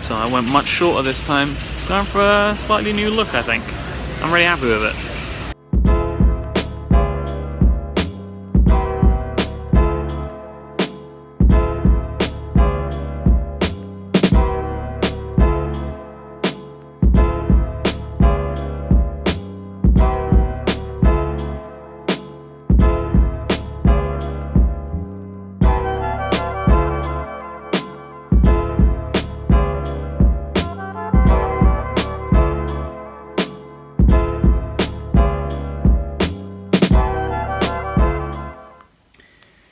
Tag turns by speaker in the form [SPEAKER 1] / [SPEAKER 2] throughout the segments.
[SPEAKER 1] So I went much shorter this time, going for a slightly new look, I think. I'm really happy with it.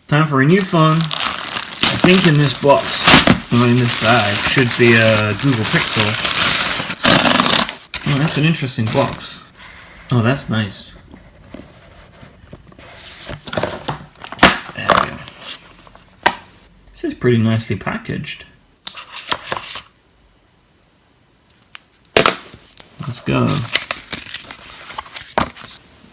[SPEAKER 1] Time for a new phone. I think in this box, or in this bag, should be a Google Pixel. Oh, that's an interesting box. Oh, that's nice. There we go. This is pretty nicely packaged. Let's go.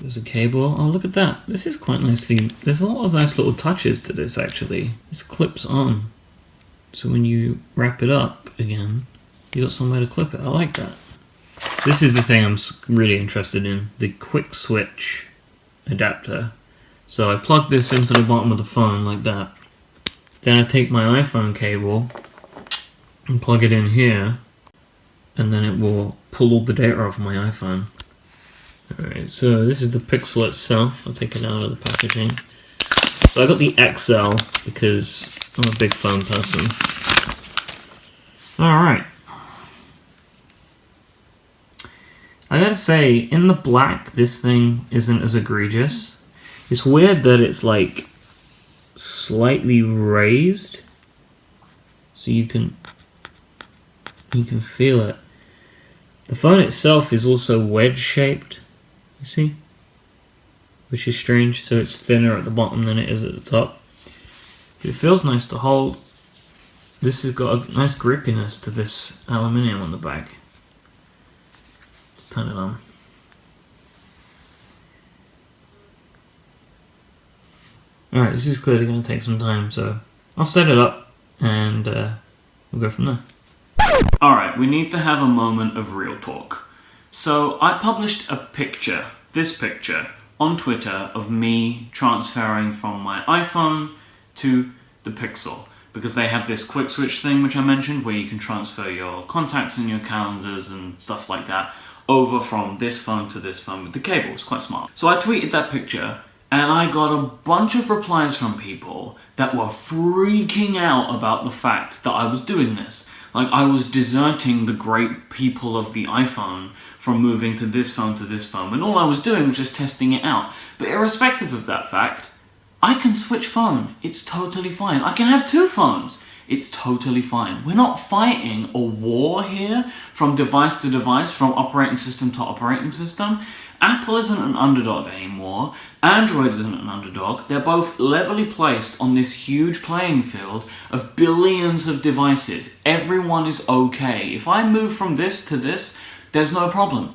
[SPEAKER 1] There's a cable. Oh, look at that. This is quite nicely. There's a lot of nice little touches to this, actually. This clips on. So when you wrap it up again, you got somewhere to clip it. I like that. This is the thing I'm really interested in. The quick switch adapter. So I plug this into the bottom of the phone like that. Then I take my iPhone cable and plug it in here. And then it will pull all the data off my iPhone. Alright, so this is the Pixel itself. I'll take it out of the packaging. So I got the XL because I'm a big phone person. Alright. I gotta say, in the black, this thing isn't as egregious. It's weird that it's like slightly raised. So you can feel it. The phone itself is also wedge shaped. You see? Which is strange, so it's thinner at the bottom than it is at the top. But it feels nice to hold. This has got a nice grippiness to this aluminium on the back. Let's turn it on. Alright, this is clearly going to take some time, so I'll set it up and we'll go from there. Alright, we need to have a moment of real talk. So I published a picture, this picture, on Twitter of me transferring from my iPhone to the Pixel because they have this quick switch thing which I mentioned where you can transfer your contacts and your calendars and stuff like that over from this phone to this phone with the cable. It's quite smart. So I tweeted that picture and I got a bunch of replies from people that were freaking out about the fact that I was doing this. Like I was deserting the great people of the iPhone from moving to this phone when all I was doing was just testing it out. But irrespective of that fact, I can switch phone. It's totally fine. I can have two phones. It's totally fine. We're not fighting a war here from device to device, from operating system to operating system. Apple isn't an underdog anymore. Android isn't an underdog. They're both levelly placed on this huge playing field of billions of devices. Everyone is okay. If I move from this to this, there's no problem.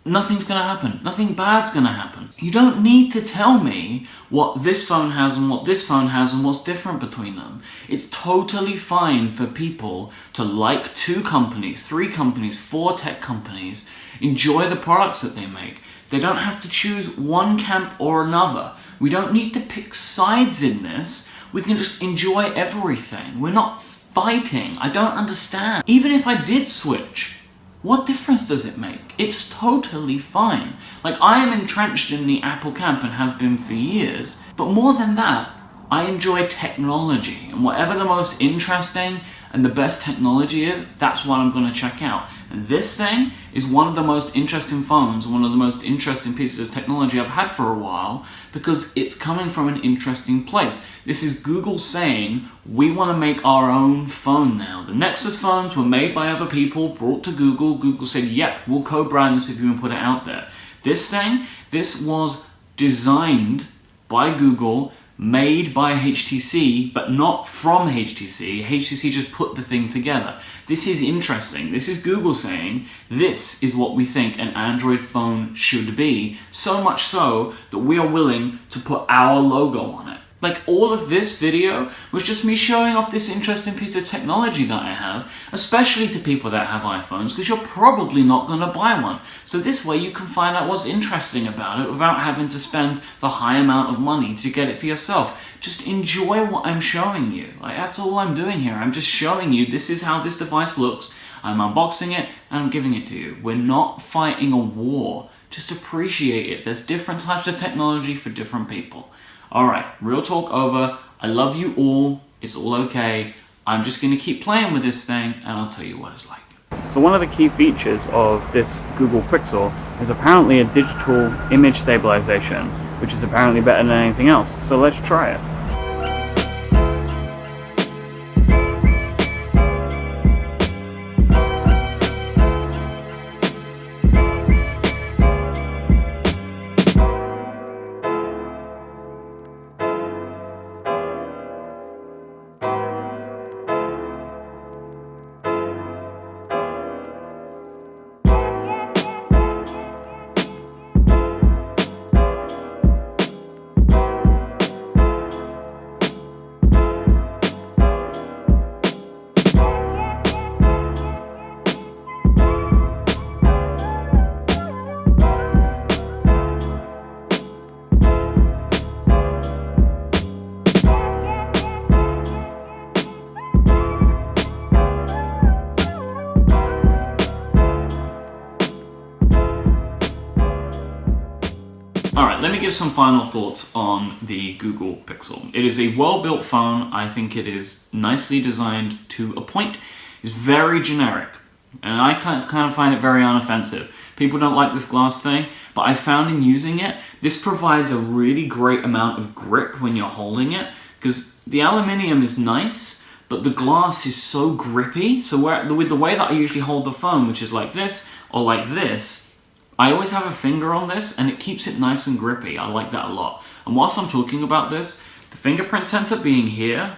[SPEAKER 1] Nothing's going to happen. Nothing bad's going to happen. You don't need to tell me what this phone has and what this phone has and what's different between them. It's totally fine for people to like 2 companies, 3 companies, 4 tech companies, enjoy the products that they make. They don't have to choose one camp or another. We don't need to pick sides in this. We can just enjoy everything. We're not fighting. I don't understand. Even if I did switch, what difference does it make? It's totally fine. Like, I am entrenched in the Apple camp and have been for years, but more than that, I enjoy technology, and whatever the most interesting and the best technology is, that's what I'm going to check out. And this thing is one of the most interesting phones, one of the most interesting pieces of technology I've had for a while, because it's coming from an interesting place. This is Google saying, we want to make our own phone now. The Nexus phones were made by other people, brought to Google. Google said, yep, we'll co-brand this if you can put it out there. This thing, this was designed by Google, made by HTC, but not from HTC. HTC just put the thing together. This is interesting. This is Google saying, this is what we think an Android phone should be. So much so that we are willing to put our logo on it. Like, all of this video was just me showing off this interesting piece of technology that I have, especially to people that have iPhones, because you're probably not going to buy one. So this way you can find out what's interesting about it without having to spend the high amount of money to get it for yourself. Just enjoy what I'm showing you. Like, that's all I'm doing here. I'm just showing you this is how this device looks. I'm unboxing it and I'm giving it to you. We're not fighting a war. Just appreciate it. There's different types of technology for different people. Alright, real talk over. I love you all. It's all okay. I'm just going to keep playing with this thing and I'll tell you what it's like. So one of the key features of this Google Pixel is apparently a digital image stabilization, which is apparently better than anything else. So let's try it. Alright, let me give some final thoughts on the Google Pixel. It is a well-built phone. I think it is nicely designed to a point. It's very generic, and I kind of find it very unoffensive. People don't like this glass thing, but I found in using it, this provides a really great amount of grip when you're holding it, because the aluminium is nice, but the glass is so grippy. So with the way that I usually hold the phone, which is like this or like this, I always have a finger on this and it keeps it nice and grippy. I like that a lot. And whilst I'm talking about this, the fingerprint sensor being here,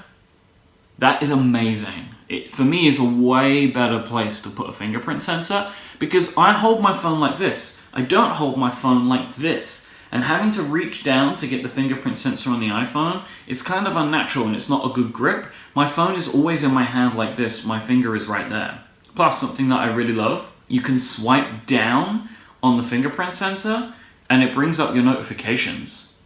[SPEAKER 1] that is amazing. It, for me, is a way better place to put a fingerprint sensor because I hold my phone like this. I don't hold my phone like this. And having to reach down to get the fingerprint sensor on the iPhone is kind of unnatural and it's not a good grip. My phone is always in my hand like this. My finger is right there. Plus, something that I really love, you can swipe down on the fingerprint sensor and it brings up your notifications.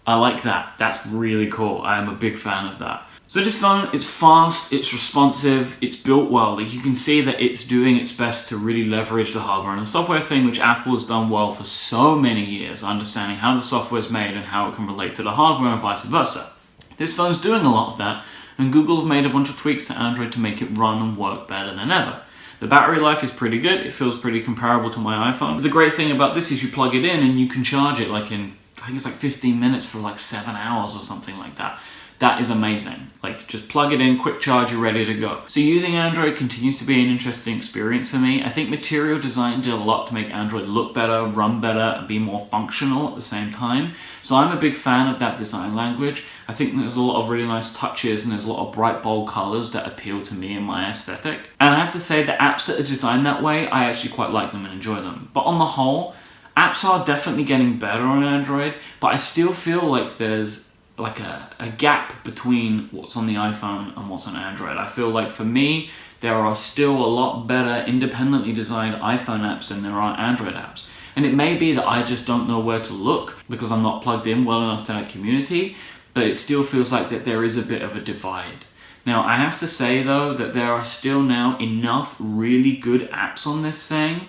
[SPEAKER 1] I like that. That's really cool. I am a big fan of that. So this phone is fast, it's responsive, it's built well. Like, you can see that it's doing its best to really leverage the hardware and the software thing, which Apple has done well for so many years, understanding how the software is made and how it can relate to the hardware and vice versa. This phone's doing a lot of that, and Google have made a bunch of tweaks to Android to make it run and work better than ever. The battery life is pretty good. It feels pretty comparable to my iPhone. But the great thing about this is you plug it in and you can charge it like in, I think it's like 15 minutes for like 7 hours or something like that. That is amazing. Like, just plug it in, quick charge, you're ready to go. So using Android continues to be an interesting experience for me. I think Material Design did a lot to make Android look better, run better, and be more functional at the same time. So I'm a big fan of that design language. I think there's a lot of really nice touches and there's a lot of bright, bold colors that appeal to me and my aesthetic. And I have to say, the apps that are designed that way, I actually quite like them and enjoy them. But on the whole, apps are definitely getting better on Android, but I still feel like there's like a gap between what's on the iPhone and what's on Android. I feel like for me, there are still a lot better independently designed iPhone apps than there are Android apps. And it may be that I just don't know where to look because I'm not plugged in well enough to that community, but it still feels like that there is a bit of a divide. Now, I have to say though that there are still now enough really good apps on this thing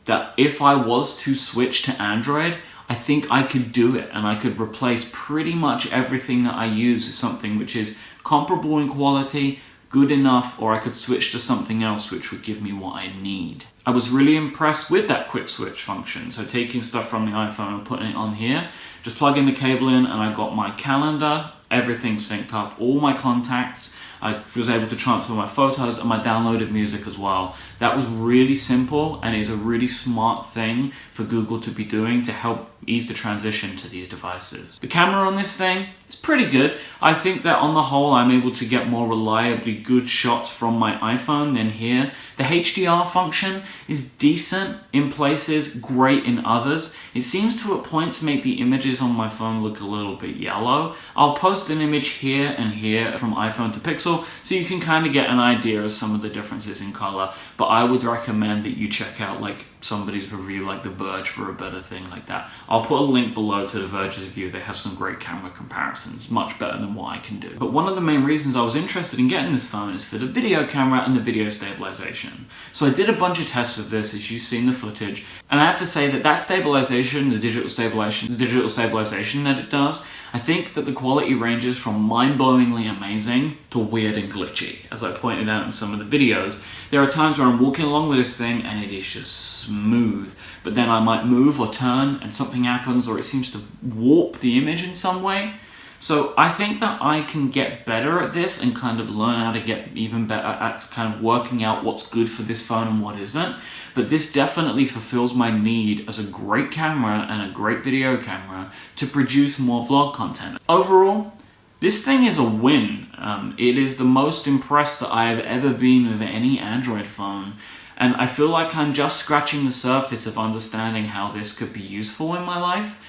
[SPEAKER 1] that if I was to switch to Android, I think I could do it and I could replace pretty much everything that I use with something which is comparable in quality, good enough, or I could switch to something else which would give me what I need. I was really impressed with that quick switch function. So taking stuff from the iPhone and putting it on here, just plug in the cable in and I got my calendar, everything synced up, all my contacts. I was able to transfer my photos and my downloaded music as well. That was really simple and is a really smart thing for Google to be doing to help ease the transition to these devices. The camera on this thing is pretty good. I think that on the whole, I'm able to get more reliably good shots from my iPhone than here. The HDR function is decent in places, great in others. It seems to at points make the images on my phone look a little bit yellow. I'll post an image here and here from iPhone to Pixel so you can kind of get an idea of some of the differences in color, but I would recommend that you check out like somebody's review like The Verge for a better thing like that. I'll put a link below to The Verge's review. They have some great camera comparisons, much better than what I can do. But one of the main reasons I was interested in getting this phone is for the video camera and the video stabilization. So I did a bunch of tests with this, as you've seen the footage, and I have to say that that stabilization, the digital stabilization that it does, I think that the quality ranges from mind-blowingly amazing to weird and glitchy. As I pointed out in some of the videos, there are times where I'm walking along with this thing and it is just smooth, but then I might move or turn and something happens, or it seems to warp the image in some way. So I think that I can get better at this and kind of learn how to get even better at kind of working out what's good for this phone and what isn't. But this definitely fulfills my need as a great camera and a great video camera to produce more vlog content. Overall, this thing is a win. It is the most impressed that I have ever been with any Android phone. And I feel like I'm just scratching the surface of understanding how this could be useful in my life.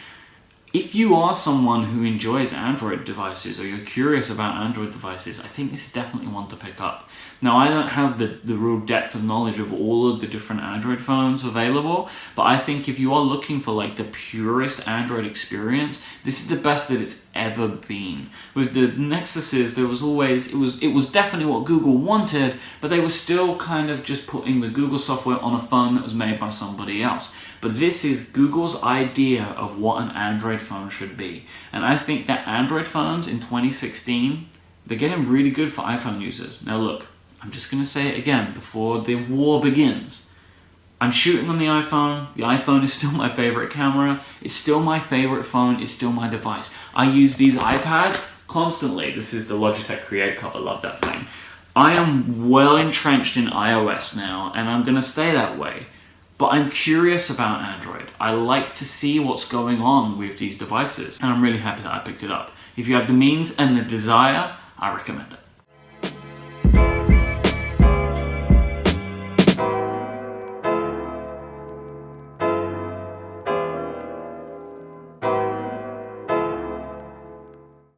[SPEAKER 1] If you are someone who enjoys Android devices, or you're curious about Android devices, I think this is definitely one to pick up. Now, I don't have the real depth of knowledge of all of the different Android phones available, but I think if you are looking for like the purest Android experience, this is the best that it's ever been. With the Nexuses, there was always, it was definitely what Google wanted, but they were still kind of just putting the Google software on a phone that was made by somebody else. But this is Google's idea of what an Android phone should be. And I think that Android phones in 2016, they're getting really good for iPhone users. Now look, I'm just going to say it again before the war begins. I'm shooting on the iPhone. The iPhone is still my favorite camera. It's still my favorite phone. It's still my device. I use these iPads constantly. This is the Logitech Create cover. Love that thing. I am well entrenched in iOS now, and I'm going to stay that way. But I'm curious about Android. I like to see what's going on with these devices, and I'm really happy that I picked it up. If you have the means and the desire, I recommend it.